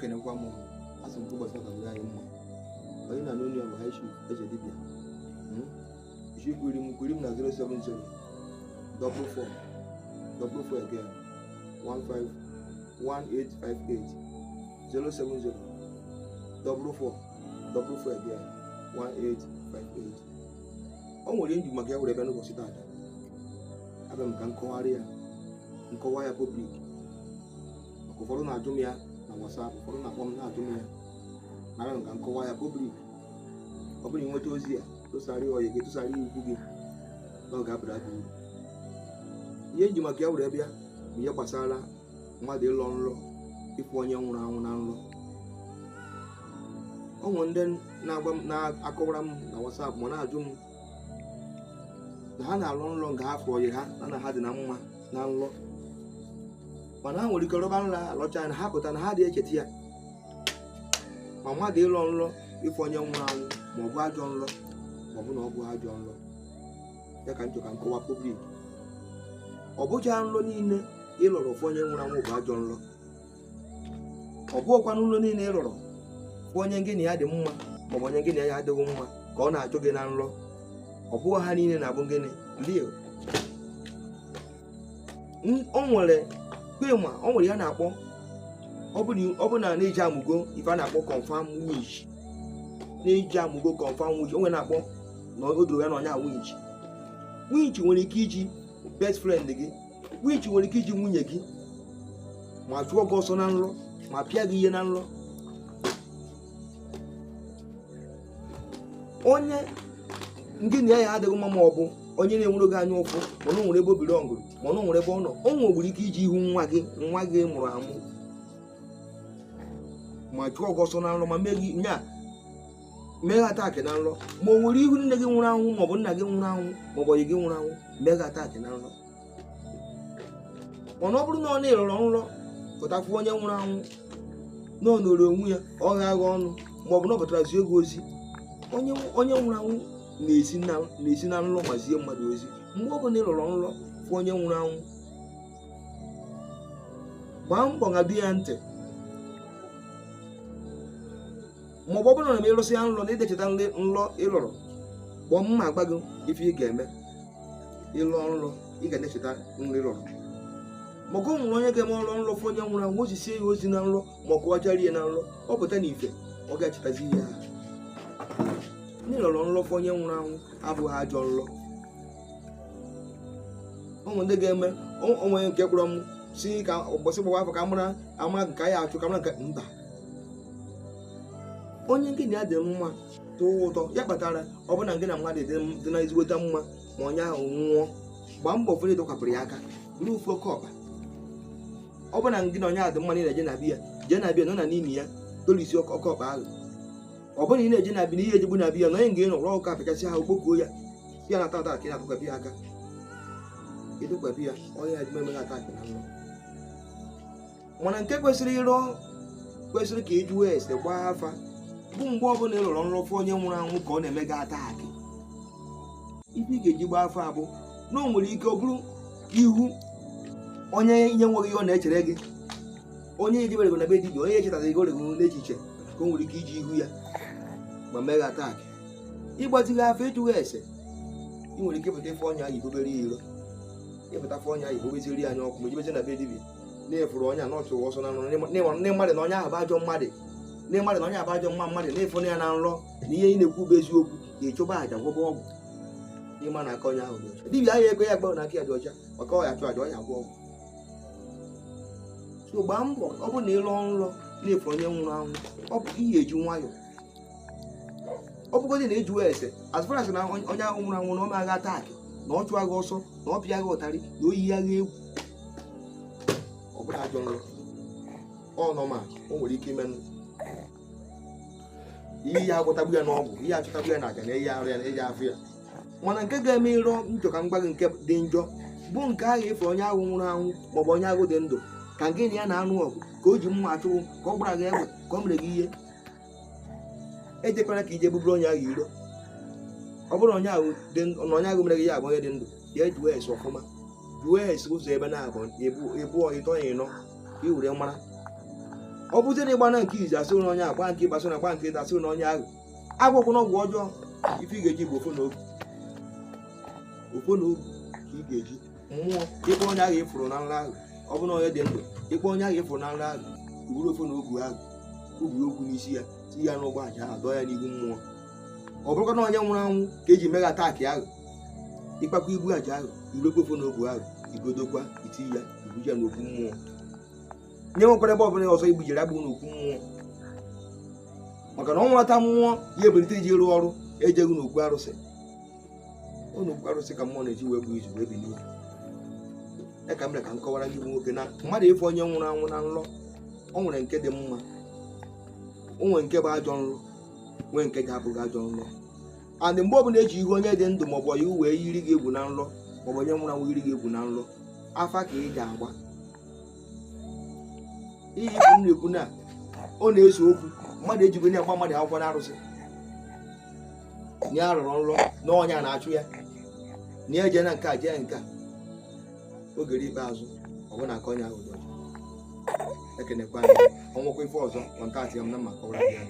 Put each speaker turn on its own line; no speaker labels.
ekenekwa m asị m ụbọchị ọka bụrụ anyị mma onye na n'onye bụ high chief eze dibịa isi kwiri m na 070 44 again 1858 070 44 again 1858. O nwere nju maka ya were bịa n'ụbọchị taata abịa m ka nkọwa ya public maka ụfọdụ na-ajụ m ya na WhatsApp, ụfọdụ na-akpọ m na-ajụ m ya na abịa m ka nkọwa ya public. Ọ bụrụ nweta ozi ya tụsara ọyị gị tụsara ikwu gị na ọ ga-abara gị uru. Ihe nji maka ya were bịa bụ ihe gbasara mmadụ ịlọ nlọ, ịfụ onye nwụrụ anwụ na nlọ. Ọ nwere ndị na-akọwara m na WhatsApp ma na-ajụ m na ha na-alụ nlọ nga ha fụrụ ọyị ha na ha dị na mma na nlọ, mana ha nwere ike rọba nla alọcha na ha pụta na ha dị echeta ya. Ma mmadụ ịlọ nlọ ịfụ onye nwụrụ anwụ ma ọ bụ ajọ nlọ ma ọ bụ na ọ bụ ajọ nlọ ya ka m chọrọ ka nkọwa public. Ọ bụcha nlọ niile ịlọrọ fụ onye nwụrụ anwụ bụ ajọ nlọ, ọ bụghịkwa nlọ niile ịlọrọ fụ onye gị na ya dị mma ma ọ bụ onye gị na ya adịghị mma ka ọ na-achụ gị na nlọ. Ọ bụghị ha niile na-abụ gịnị real. O nwere kpema, o nwere ya na-akpọ ọ bụ na na-eji amụgo ife a na-akpọ confirm wish, na-eji amụgo confirm wish. O nwere na-akpọ na o doro ya na ọnya winch. Winch nwere ike iji best friend gị, winch nwere ike iji nwunye gị ma chụọ gị ọsọ na nlọ ma pịa gị ihe na nlọ. Onye ngị na ya adịghị mma ma ọ bụ onye na-enwere gị anya ụfụ mana o nwere ebe obiri ọngụrụ mana o nwere ebe ọ nọ, o nwere ike iji ihu nwa gị mụrụ amụ ma chụọ gị ọsọ na nlọ ma mee gị atakị na nlọ. Ma o nwere ihu nne gị nwụrụ anwụ ma ọ bụ nna gị nwụrụ anwụ ma ọ bụ onye gị nwụrụ anwụ mee gị atakị na nlọ. Mana ọ bụrụ na ọ na-erọrọ nlọ pụtafụ onye nwụrụ anwụ na ọ nọrọ onwe ya ọ gha ọnụ ma ọ bụ na ọ pụtara zie gị ozi, onye nwụrụ anwụ na-esi na nlọ ma zie mmadụ ozi. Mgbe ọ bụla ịrọrọ nlọ fụ onye nwụrụ anwụ, gbaa mbọ na biya ntị. Ma ọ bụ na m ịrụsị ya nlọ na idecheta nlọ ịlọrọ, gbọọ mma agba gị ife ị ga-eme. Ịlọ nlọ ị ga-edecheta nlọ ịlọrọ. Ma ọ nwere onye ga-eme ọrụ nlọ fụ onye nwụrụ anwụ, o zisie ya ozi na nlọ ma ọ kọwachara ya na nlọ, ọ pụta na ife ọ ga-echetazi ya. N'ịlọrọ nlọ fụ onye nwụrụ anwụ abụghị ajọ nlọ. Ụmụ ndị ga-eme onwe nke kpọrọ m si ka ụbọchị gbawa afọ ka mara ama nke anyị achụ ka mara nke mba. Onye nke na ya dị mma tụọ ụtọ ya kpatara ọ bụ na nke na mmadụ dị na ezigbote mma ma onye ahụ nwụọ, gbaa mbọ fere ịdọkwapụrụ ya aka bụrụ ofu oke ọkpa. Ọ bụ na gị na onye ahụ dị mma na ị na-eje na biya jee na biya nọ na n'ime ya tolisi oke ọkpa ahụ. Ọ bụrụ na ị na-eje na bi na ihe ejigbu na biya na onye nga ịnọ ụka apịkasị ahụ kpokuo ya ya na tata ka ị na-atụkwabi ya aka ịdụkwabi ya onye ya dị mmemme ata akị na nlọ. Mana nke kwesịrị ka ị jụọ ese gbaa afa bụ mgbe ọ bụla ị lọrọ nlọ fụ onye nwụrụ anwụ ka ọ na-eme gị ata akị. Ife ị ga-eji gbaa afa abụ na o nwere ike ọ bụrụ ihu onye ihe nweghị ihe ọ na-echere gị, onye ejibere gị na be dibịa, onye echetara gị oregị n'echiche ka o nwere ike iji ihu ya ma mee gị ata akị. Ịgbazighị afa ịjụghị ese, ị nwere ike ịpụta ife ọnya ayibo bere iro, ịpụta fe ọnya ayibo beziri anya ọkụ ma ejibezi na be dibịa na-efuru ọnya na ọchụ ọsọ na nlọ ndị mmadụ na onye ahụ bụ ajọ mmadụ, ndị mmadụ na onye ahụ bụ ajọ mmadụ na-efu ya na nlọ na ihe ị na-ekwu bụ eziokwu ga-echụba aja gwọba ọgwụ ịma na aka onye ahụ dị ọcha. Dibịa ahụ ekwe ya gbarụ na aka ya dị ọcha maka ọ ya achụ aja ọ ya agwọ ọgwụ. So gbaa mbọ ọ bụ na ịlọ nlọ na-efu onye nwụrụ anwụ, ọ bụ ihe eji nwayọ. Ọ bụgodị na ejuwe ese as far as na onye ahụ nwụrụ anwụ na ọ ma agha atakị na ọ chụọ agha ọsọ na ọ pịa agha ụtarị na oyi agha egwu, ọ bụrụ ajọ nlọ ọ nọma o nwere ike imenụ ihe ya agwọtagbu ya n'ọgwụ, ihe achọtagbu ya na aja na eyi arụ ya na eji afụ ya. Mana nke ga-eme ịrọ njọ ka mgba gị nke dị njọ bụ nke ahụ efe onye ahụ nwụrụ anwụ maọbụ onye ahụ dị ndụ ka gị na ya na-anụ ọgụ ka o ji mma achụwụ ka ọ gbara gị egbe ka o mere gị ihe. Ejekwara ka ije buburu onye ahụ iro. Ọ bụrụ onye ahụ mere gị ya abụ onye dị ndụ ya ejuwe esi ọfụma, juwe esi ụzọ ebe na-abụ ebu ịtọ ya ịnọ ka i were mara ọ bụzie na ịgba na nke izi asị na onye agba nke ịgbasị na agba nke ịta asị na onye ahụ agwọkwụ na ọgwụ ọjọọ ife ị ga-eji bụ ofu na ogu ka ị ga-eji mmụọ ịkpọ onye ahụ ịfụrụ na nra ahụ ọ bụ na onye dị ndụ ịkpọ onye ahụ ịfụrụ na nra ahụ iwuru ofu na ogu ahụ ubiri okwu n'isi ya tinye ya n'ụgbọ aja ahụ dọọ ya n'ihu mmụọ ọ bụrụkwa na onye nwụrụ anwụ ka eji megha ataakị ahụ ịkpakwa ibu aja ahụ iwurekwa ofu na ogu ahụ igodokwa iti ya ibuji ya n'okwu mmụọ nye nwekwara ebe ọbụla ọzọ igbujiri agbụ n'okwu mmụọ maka na ọ nwata mmụọ ya ebelite iji rụọ ọrụ ejeghị n'okwu arụsị n'okwu arụsị ka mmụọ na-eji wee bụ izu wee bilie ya ka m mere ka m kọwara gị nwoke na mmadụ ịfụ onye nwụrụ anwụ na nlọ o nwere nke dị mma o nwere nke bụ ajọ nlọ nwee nke ga-abụghị ajọ nlọ and mgbe ọbụla eji ihu onye dị ndụ maọbụ ihu wee yiri gị egwu na nlọ maọbụ onye nwụrụ anwụ yiri gị egwu na nlọ afa ka ị ga-agba ihe ifu m na-ekwu na ọ na-eso okwu mmadụ ejigo nye agba mmadụ akwụkwọ n'arụsị nye arụrụ nlọ na ọnya na-achụ ya na eje na nke a jee nke a ogere ikpeazụ ọ bụ na aka onye ahụ ụjọ ekenekwa ọnwụkwa ife ọzọ kọntaktị ya m na maka ọrụ ya.